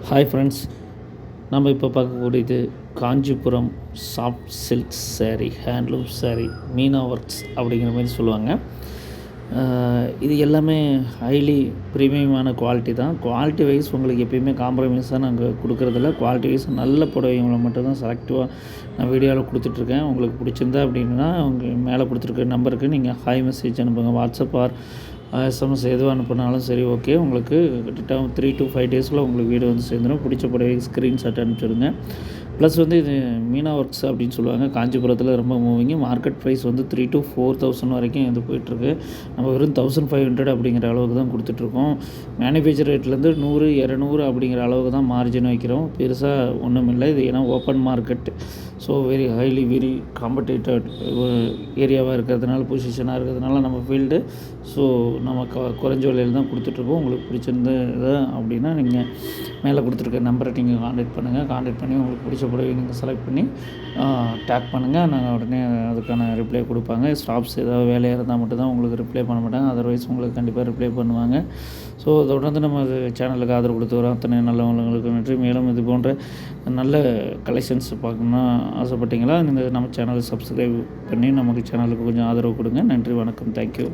Hi friends, நம்ம இப்போ பார்க்கக்கூடியது Kanchipuram soft silk saree, handloom saree, Meena works அப்படிங்கிற மாதிரி சொல்லுவாங்க. இது எல்லாமே ஹைலி ப்ரீமியமான குவாலிட்டி தான். குவாலிட்டி வைஸ் உங்களுக்கு எப்பயுமே காம்ப்ரமைஸாக நாங்கள் கொடுக்குறதில்ல. குவாலிட்டி வைஸ் நல்ல புடவைங்களை மட்டும்தான் செலக்டிவாக நான் வீடியோவில் கொடுத்துட்ருக்கேன். உங்களுக்கு பிடிச்சிருந்தா அப்படின்னா உங்கள் மேலே கொடுத்துருக்க நம்பருக்கு நீங்கள் ஹாய் மெசேஜ் அனுப்புங்க. வாட்ஸ்அப் ஆர் எஸ்எம்எஸ் எதுவும் அனுப்புனாலும் சரி, ஓகே. உங்களுக்கு கிட்டத்தட்ட 3 to 5 டேஸில் உங்களுக்கு வீடு வந்து சேர்ந்துடும். பிடிச்ச புடவை ஸ்க்ரீன்ஷாட் அனுப்பிச்சிடுங்க. ப்ளஸ் வந்து இது மீனா ஒர்க்ஸ் அப்படின்னு சொல்லுவாங்க. காஞ்சிபுரத்தில் ரொம்ப மூவிங்கு. மார்க்கெட் ப்ரைஸ் வந்து 3,000 to 4,000 வரைக்கும் இது போயிட்டுருக்கு. நம்ம வெறும் 1,500 அப்படிங்கிற அளவுக்கு தான் கொடுத்துட்ருக்கோம். மேனுஃபேக்சர் ரேட்லேருந்து 100, 200 அப்படிங்கிற அளவுக்கு தான் மார்ஜின் வைக்கிறோம். பெருசாக ஒன்றும் இல்லை. இது ஏன்னா ஓப்பன் மார்க்கெட், ஸோ வெரி காம்படேட்டட் ஏரியாவாக இருக்கிறதுனால, பொசிஷனாக இருக்கிறதுனால நம்ம ஃபீல்டு, ஸோ நம்ம குறைஞ்ச விலையில் தான் கொடுத்துட்ருக்கோம். உங்களுக்கு பிடிச்சிருந்தது அப்படின்னா நீங்கள் மேலே கொடுத்துருக்க நம்பரை நீங்கள் காண்டாக்ட் பண்ணுங்கள். காண்டாக்ட் பண்ணி உங்களுக்கு பிடிச்ச புடவை நீங்கள் செலக்ட் பண்ணி டேக் பண்ணுங்கள். நாங்கள் உடனே அதுக்கான ரிப்ளை கொடுப்பாங்க. ஸ்டாஃப்ஸ் ஏதாவது வேலையாக இருந்தால் மட்டும்தான் உங்களுக்கு ரிப்ளை பண்ண மாட்டாங்க. அதர்வைஸ் உங்களுக்கு கண்டிப்பாக ரிப்ளை பண்ணுவாங்க. ஸோ தொடர்ந்து நம்ம சேனலுக்கு ஆதரவு கொடுத்து வரோம் அத்தனை நல்லவங்களுக்கு நன்றி. மேலும் இது போன்ற நல்ல கலெக்ஷன்ஸ் பார்க்கணுன்னா ஆசைப்பட்டீங்களா, நீங்கள் நம்ம சேனலை சப்ஸ்கிரைப் பண்ணி நமக்கு சேனலுக்கு கொஞ்சம் ஆதரவு கொடுங்க. நன்றி, வணக்கம், தேங்க்யூ.